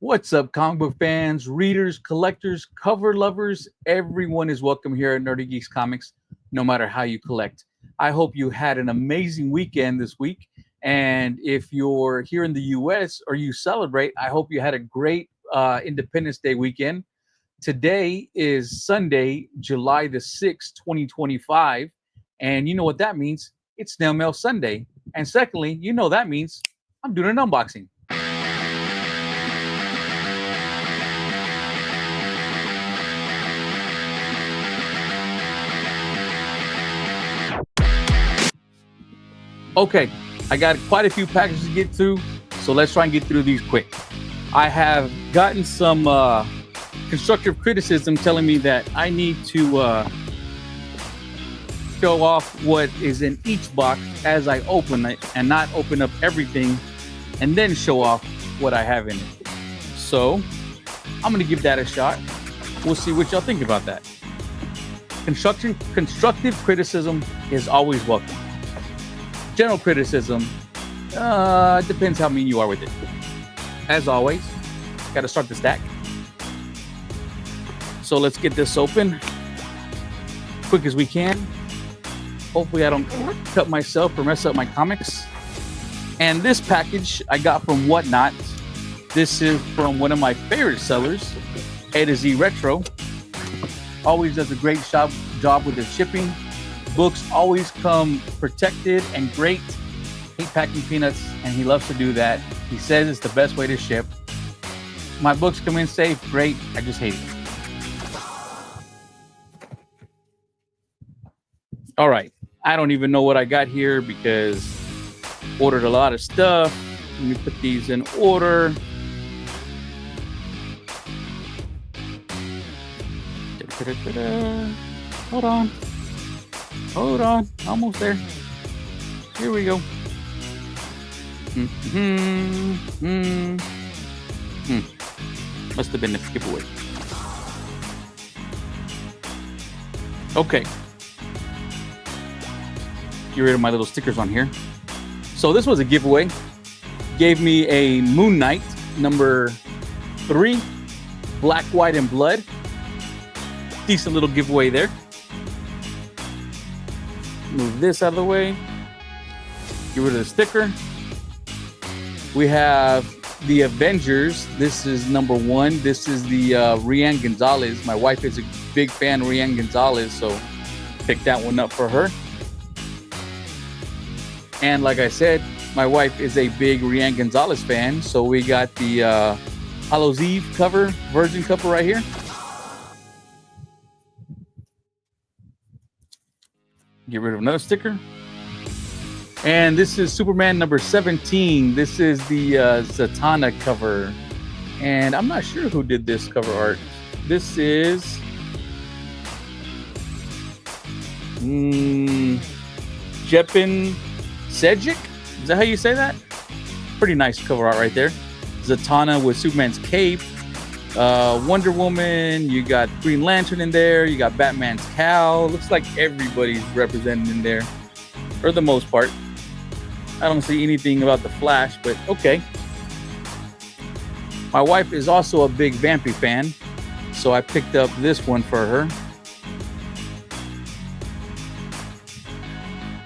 What's up, comic book fans, readers, collectors, cover lovers? Everyone is welcome here at Nerdy Geeks Comics, no matter how you collect. I hope you had an amazing weekend this week. And if you're here in the US or you celebrate, I hope you had a great Independence Day weekend. Today is Sunday, July the 6th, 2025. And you know what that means? It's Snail Mail Sunday. And secondly, you know that means I'm doing an unboxing. Okay, I got quite a few packages to get through, so let's try and get through these quick. I have gotten some constructive criticism telling me that I need to show off what is in each box as I open it and not open up everything and then show off what I have in it. So I'm going to give that a shot. We'll see what y'all think about that. Constructive criticism is always welcome. General criticism depends how mean you are with it. As always, got to start the stack. So let's get this open quick as we can. Hopefully I don't cut myself or mess up my comics. And this package I got from Whatnot. This is from one of my favorite sellers, A to Z Retro. Always does a great job with the shipping. Books always come protected and great. Hate packing peanuts, and he loves to do that. He says it's the best way to ship. My books come in safe, great. I just hate it. All right. I don't even know what I got here because ordered a lot of stuff. Let me put these in order. Hold on, almost there. Here we go. Must have been a giveaway. Okay. Get rid of my little stickers on here. So this was a giveaway. Gave me a Moon Knight number 3, Black, White, and Blood. Decent little giveaway there. Move this out of the way. Get rid of the sticker. We have the Avengers. This is number 1. This is the Rian Gonzalez. My wife is a big fan of Rian Gonzalez, so picked that one up for her. And like I said, my wife is a big Rian Gonzalez fan, so we got the Hallows Eve cover, Virgin cover right here. Get rid of another sticker. And this is Superman number 17. This is the Zatanna cover. And I'm not sure who did this cover art. This is Jepin Sejic? Is that how you say that? Pretty nice cover art right there. Zatanna with Superman's cape. Wonder Woman, you got Green Lantern in there, you got Batman's cowl. Looks like everybody's represented in there for the most part. I don't see anything about the Flash, but okay. My wife is also a big Vampy fan, so I picked up this one for her.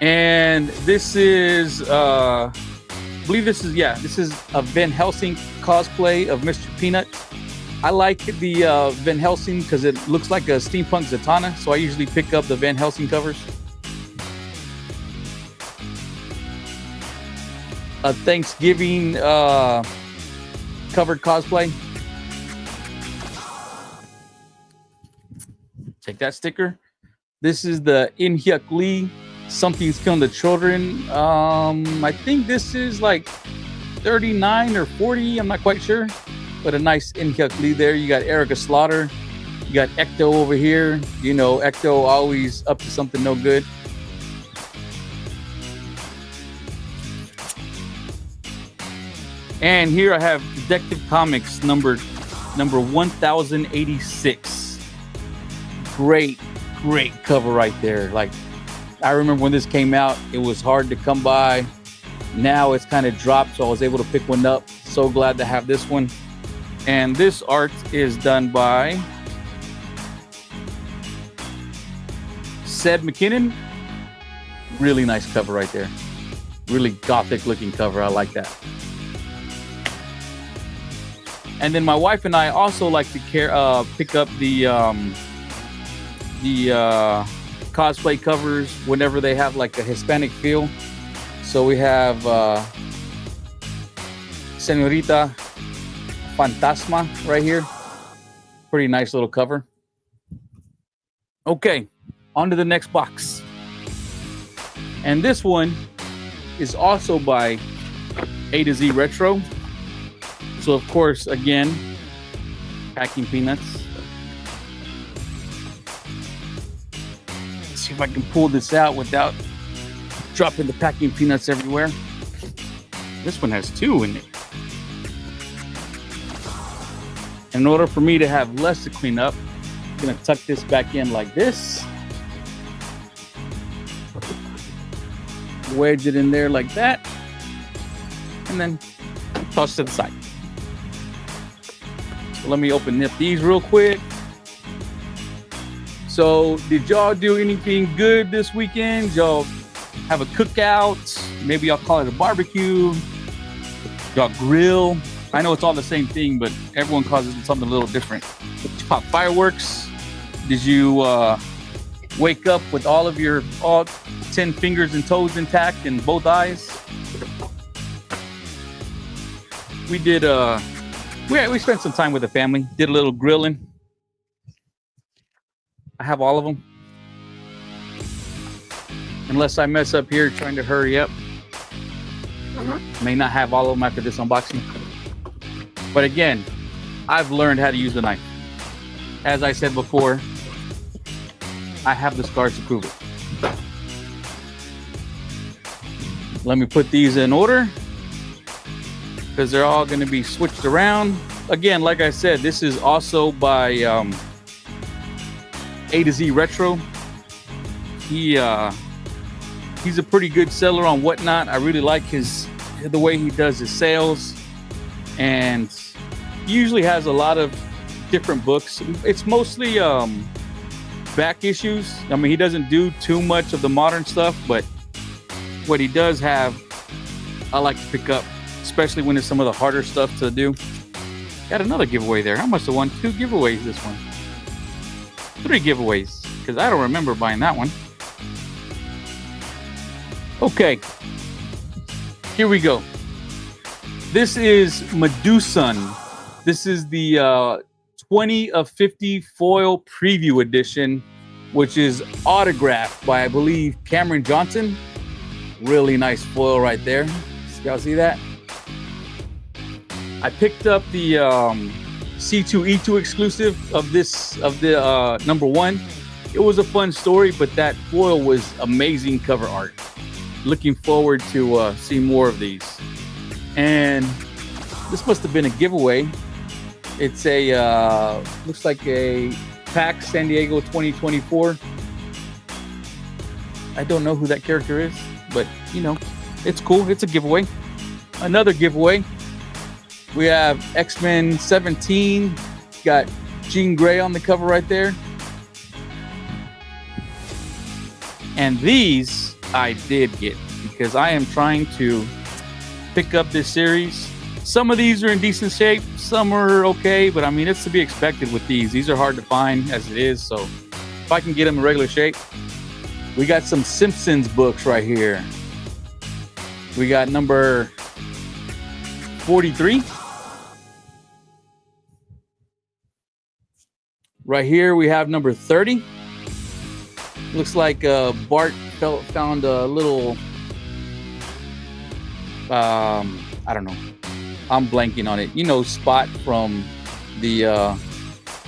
And this is I believe this is a Van Helsing cosplay of Mr. Peanut. I like the Van Helsing because it looks like a steampunk Zatanna, so I usually pick up the Van Helsing covers. A Thanksgiving covered cosplay. Take that sticker. This is the In Hyuk Lee, Something's Killing the Children. I think this is like 39 or 40, I'm not quite sure. But a nice In Hyuk Lee there. You got Erica Slaughter. You got Ecto over here. You know, Ecto always up to something no good. And here I have Detective Comics number 1086. Great cover right there. Like, I remember when this came out, it was hard to come by. Now it's kind of dropped, so I was able to pick one up. So glad to have this one. And this art is done by Seb McKinnon. Really nice cover right there. Really gothic looking cover. I like that. And then my wife and I also like to pick up the cosplay covers whenever they have like a Hispanic feel. So we have Señorita Fantasma right here. Pretty nice little cover. Okay, on to the next box. And this one is also by A to Z Retro. So of course, again, packing peanuts. Let's see if I can pull this out without dropping the packing peanuts everywhere. This one has 2 in it. In order for me to have less to clean up, I'm gonna tuck this back in like this. Wedge it in there like that. And then toss to the side. So let me open up these real quick. So did y'all do anything good this weekend? Y'all have a cookout? Maybe y'all call it a barbecue. Y'all grill. I know it's all the same thing, but everyone calls it something a little different. Did you pop fireworks? Did you wake up with all 10 fingers and toes intact and both eyes? We did we spent some time with the family, did a little grilling. I have all of them. Unless I mess up here trying to hurry up. May not have all of them after this unboxing. But again, I've learned how to use the knife. As I said before, I have the scars to prove it. Let me put these in order because they're all going to be switched around. Again, like I said, this is also by A to Z Retro. He's a pretty good seller on Whatnot. I really like the way he does his sales, and he usually has a lot of different books. It's mostly back issues. I mean, he doesn't do too much of the modern stuff, but what he does have, I like to pick up, especially when it's some of the harder stuff to do. Got another giveaway there. I must have won 2 giveaways this one. 3 giveaways, because I don't remember buying that one. Okay, here we go. This is Medusan. This is the 20 of 50 foil preview edition, which is autographed by, I believe, Cameron Johnson. Really nice foil right there. Y'all see that? I picked up the C2E2 exclusive of the number 1. It was a fun story, but that foil was amazing cover art. Looking forward to see more of these. And this must have been a giveaway. It's a looks like a PAX San Diego 2024. I don't know who that character is, but you know, it's cool. It's a giveaway. Another giveaway. We have X-Men 17. Got Jean Grey on the cover right there. And these I did get because I am trying to pick up this series. Some of these are in decent shape, some are okay, but I mean, it's to be expected with these. These are hard to find as it is, so if I can get them in regular shape. We got some Simpsons books right here. We got number 43. Right here we have number 30. Looks like Bart found a little, I don't know. I'm blanking on it. You know, Spot from the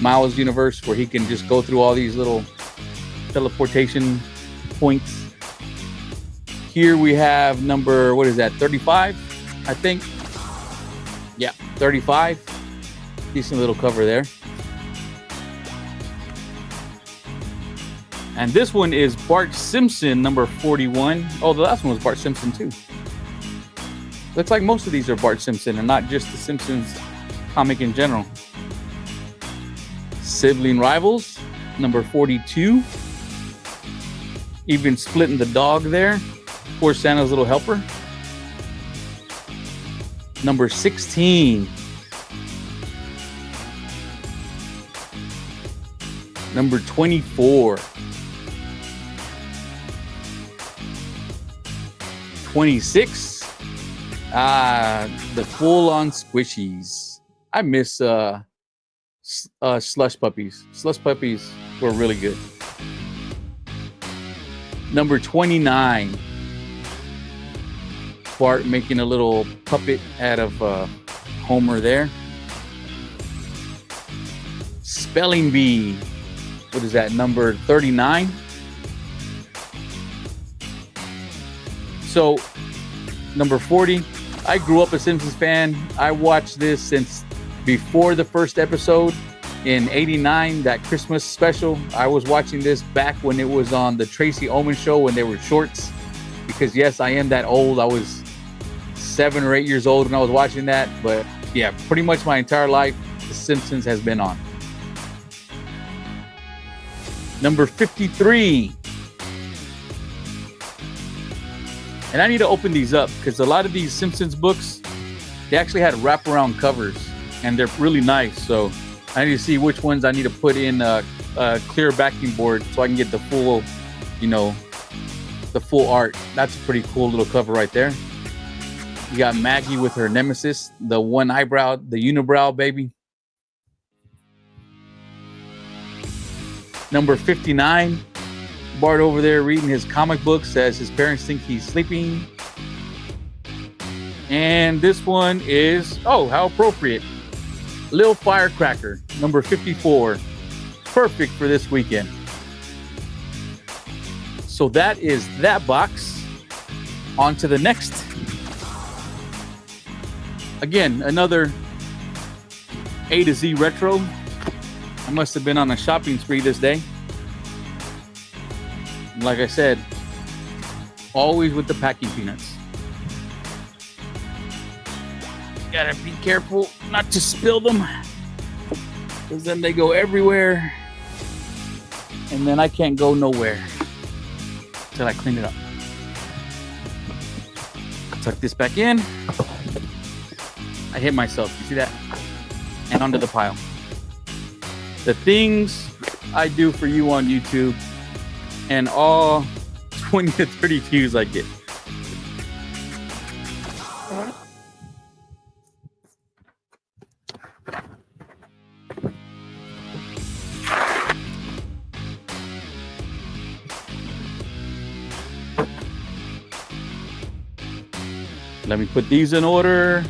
Miles universe, where he can just go through all these little teleportation points. Here we have number, what is that, 35, I think. Yeah, 35. Decent little cover there. And this one is Bart Simpson, number 41. Oh, the last one was Bart Simpson too. Looks like most of these are Bart Simpson and not just the Simpsons comic in general. Sibling Rivals, number 42. Even splitting the dog there. Poor Santa's little helper. Number 16. Number 24. 26. The full-on squishies. I miss slush puppies. Slush puppies were really good. Number 29. Bart making a little puppet out of Homer there. Spelling Bee. What is that? Number 39. So, number 40. I grew up a Simpsons fan. I watched this since before the first episode in '89, that Christmas special. I was watching this back when it was on the Tracy Ullman show when they were shorts. Because yes, I am that old. I was 7 or 8 years old when I was watching that. But yeah, pretty much my entire life, The Simpsons has been on. Number 53. And I need to open these up because a lot of these Simpsons books, they actually had wraparound covers and they're really nice. So I need to see which ones I need to put in a clear backing board so I can get the full, the full art. That's a pretty cool little cover right there. You got Maggie with her nemesis, the one eyebrow, the unibrow baby. Number 59, Bart over there reading his comic books as his parents think he's sleeping. And this one is, oh, how appropriate. Lil Firecracker, number 54. Perfect for this weekend. So that is that box. On to the next. Again, another A to Z retro. I must have been on a shopping spree this day. Like I said, always with the packing peanuts. Gotta be careful not to spill them, because then they go everywhere and then I can't go nowhere until I clean it up. Tuck this back in. I hit myself, you see that? And onto the pile. The things I do for you on YouTube and all 20 to 30 views I get. Let me put these in order.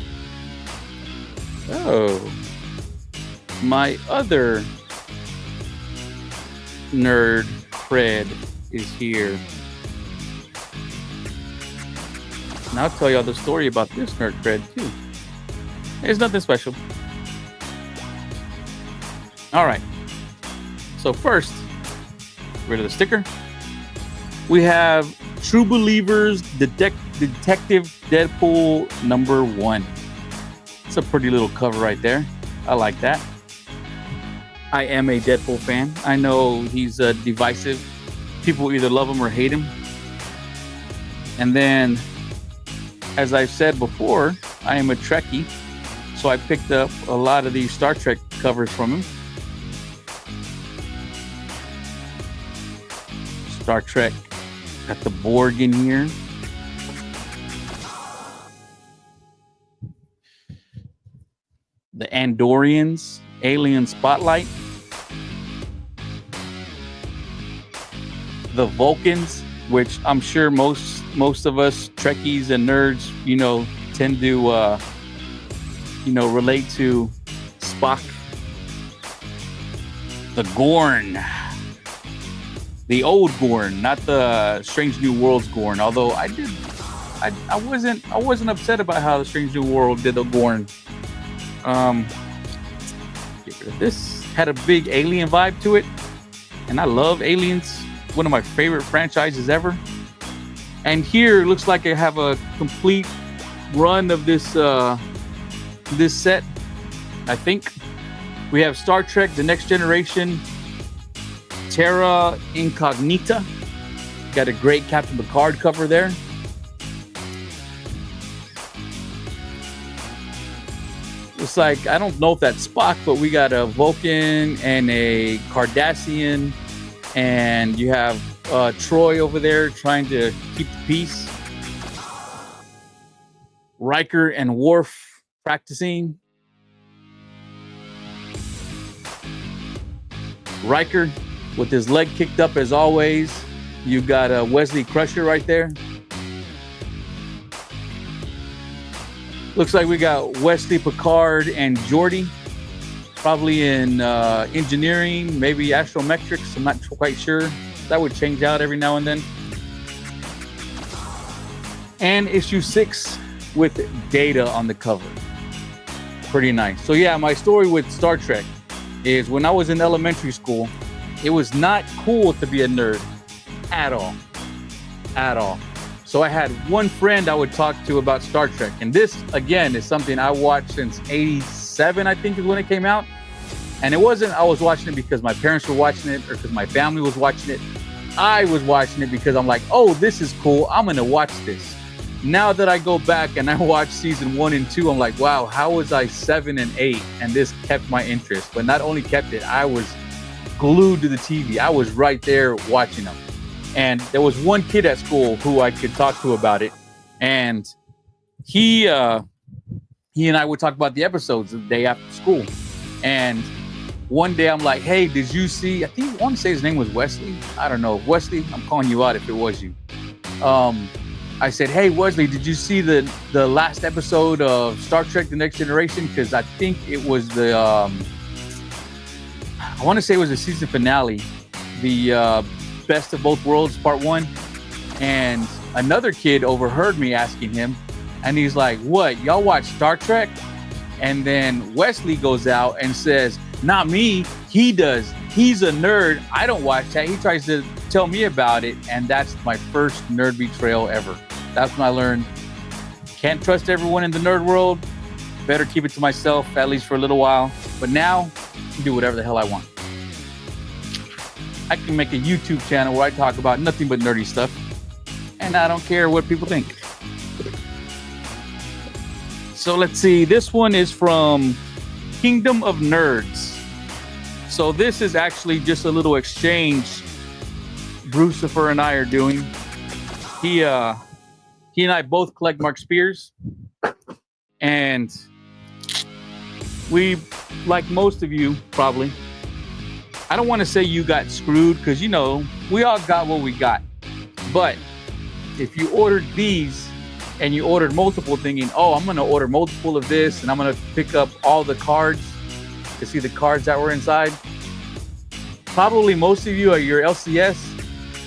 Oh, my other nerd cred is here. And I'll tell y'all the story about this nerd cred too. It's nothing special. All right. So first, rid of the sticker. We have True Believers Detective Deadpool number 1. It's a pretty little cover right there. I like that. I am a Deadpool fan. I know he's divisive. People either love him or hate him. And then, as I've said before, I am a Trekkie. So I picked up a lot of these Star Trek covers from him. Star Trek. Got the Borg in here. The Andorians, Alien Spotlight. The Vulcans, which I'm sure most of us Trekkies and nerds, tend to, relate to Spock. The Gorn. The old Gorn, not the Strange New Worlds Gorn. Although I wasn't upset about how the Strange New World did the Gorn. Get rid of this. Had a big alien vibe to it, and I love aliens. One of my favorite franchises ever. And here it looks like I have a complete run of this this set. I think. We have Star Trek: The Next Generation, Terra Incognita. Got a great Captain Picard cover there. It's like, I don't know if that's Spock, but we got a Vulcan and a Cardassian, and you have Troy over there trying to keep the peace. Riker and Worf practicing. Riker with his leg kicked up as always. You got Wesley Crusher right there. Looks like we got Wesley, Picard, and Geordi. Probably in engineering, maybe astrometrics. I'm not quite sure. That would change out every now and then. And issue 6 with Data on the cover. Pretty nice. So yeah, my story with Star Trek is when I was in elementary school, it was not cool to be a nerd at all. At all. So I had one friend I would talk to about Star Trek. And this, again, is something I watched since 87, I think is when it came out. And it wasn't I was watching it because my parents were watching it or because my family was watching it. I was watching it because I'm like, oh, this is cool. I'm going to watch this. Now that I go back and I watch season 1 and 2, I'm like, wow, how was I 7 and 8? And this kept my interest. But not only kept it, I was glued to the TV. I was right there watching them. And there was one kid at school who I could talk to about it. And he and I would talk about the episodes the day after school. And one day I'm like, hey, did you see, I think I want to say his name was Wesley. I don't know. Wesley, I'm calling you out if it was you. I said, hey, Wesley, did you see the last episode of Star Trek: The Next Generation? Because I think it was the, I want to say it was the season finale, the Best of Both Worlds Part 1. And another kid overheard me asking him, and he's like, what, y'all watch Star Trek? And then Wesley goes out and says, not me, he does. He's a nerd. I don't watch that. He tries to tell me about it. And that's my first nerd betrayal ever. That's when I learned, can't trust everyone in the nerd world. Better keep it to myself, at least for a little while. But now, I can do whatever the hell I want. I can make a YouTube channel where I talk about nothing but nerdy stuff. And I don't care what people think. So let's see. This one is from Kingdom of Nerds. So this is actually just a little exchange Brucifer and I are doing. He and I both collect Mark Spears. And we, like most of you probably, I don't want to say you got screwed because, you know, we all got what we got. But if you ordered these and you ordered multiple thinking, oh, I'm going to order multiple of this and I'm going to pick up all the cards to see the cards that were inside. Probably most of you are your LCS.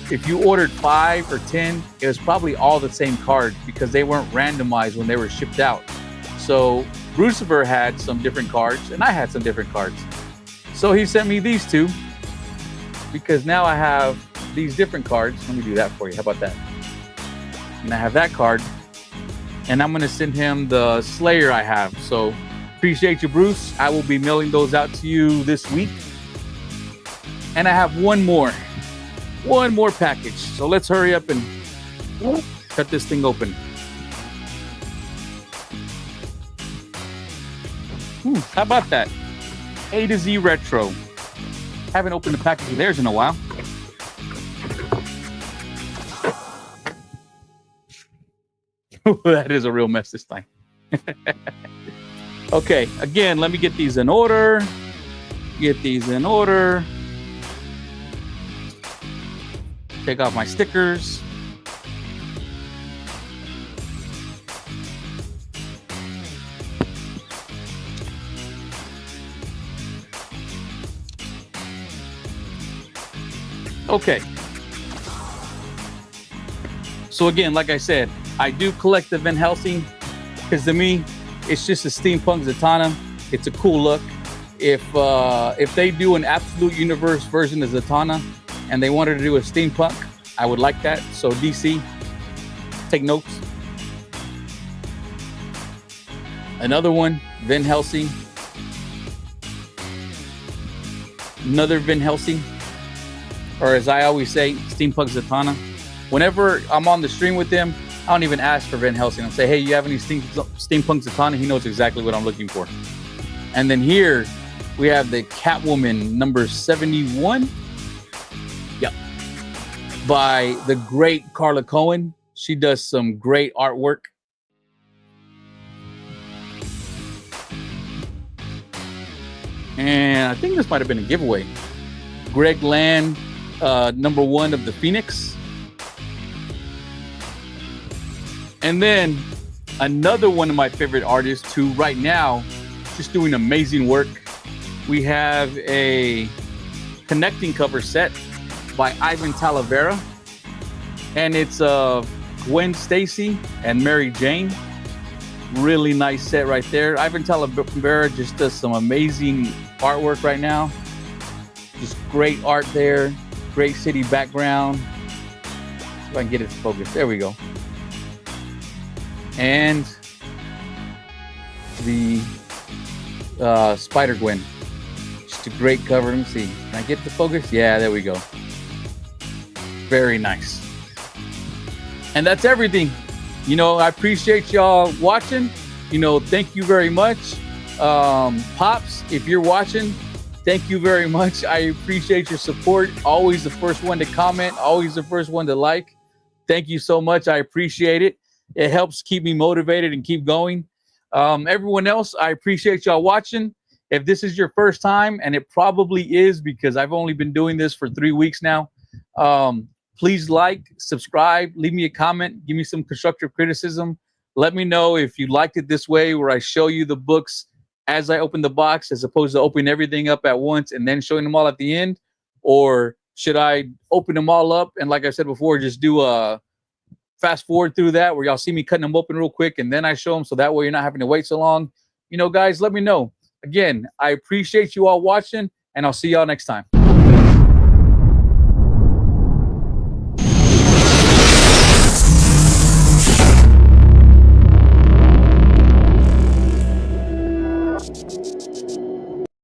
If you ordered 5 or 10, it was probably all the same cards because they weren't randomized when they were shipped out. So Brucifer had some different cards and I had some different cards. So he sent me these two because now I have these different cards. Let me do that for you. How about that? And I have that card. And I'm going to send him the Slayer I have. So appreciate you, Bruce. I will be mailing those out to you this week. And I have one more package. So let's hurry up and cut this thing open. How about that? A to Z Retro. Haven't opened a package of theirs in a while. That is a real mess this time. Okay, again, let me get these in order. Take off my stickers. Okay. So again, like I said, I do collect the Van Helsing because to me, it's just a steampunk Zatanna. It's a cool look. If they do an Absolute Universe version of Zatanna and they wanted to do a steampunk, I would like that. So DC, take notes. Another one, Van Helsing. another Van Helsing, or as I always say, Steampunk Zatanna. Whenever I'm on the stream with him, I don't even ask for Van Helsing. I'll say, hey, you have any Steampunk Zatanna? He knows exactly what I'm looking for. And then here we have the Catwoman number 71. Yep. By the great Carla Cohen. She does some great artwork. And I think this might have been a giveaway. Greg Land, number 1 of the Phoenix. And then another one of my favorite artists who right now just doing amazing work. We have a connecting cover set by Ivan Talavera. And it's Gwen Stacy and Mary Jane. Really nice set right there. Ivan Talavera just does some amazing artwork right now. Just great art there. Great city background. If I can get it to focus. There we go. And the Spider-Gwen. Just a great cover. Let me see. Can I get it to focus? Yeah, there we go. Very nice. And that's everything. You know, I appreciate y'all watching. You know, thank you very much. Pops, if you're watching, thank you very much. I appreciate your support. Always the first one to comment. Always the first one to like. Thank you so much. I appreciate it. It helps keep me motivated and keep going. Everyone else, I appreciate y'all watching. If this is your first time, and it probably is because I've only been doing this for 3 weeks now, please like, subscribe, leave me a comment, give me some constructive criticism. Let me know if you liked it this way, where I show you the books as I open the box, as opposed to opening everything up at once and then showing them all at the end. Or should I open them all up and, like I said before, just do a fast forward through that where y'all see me cutting them open real quick and then I show them, so that way you're not having to wait so long. You know, guys, let me know. Again, I appreciate you all watching, and I'll see y'all next time.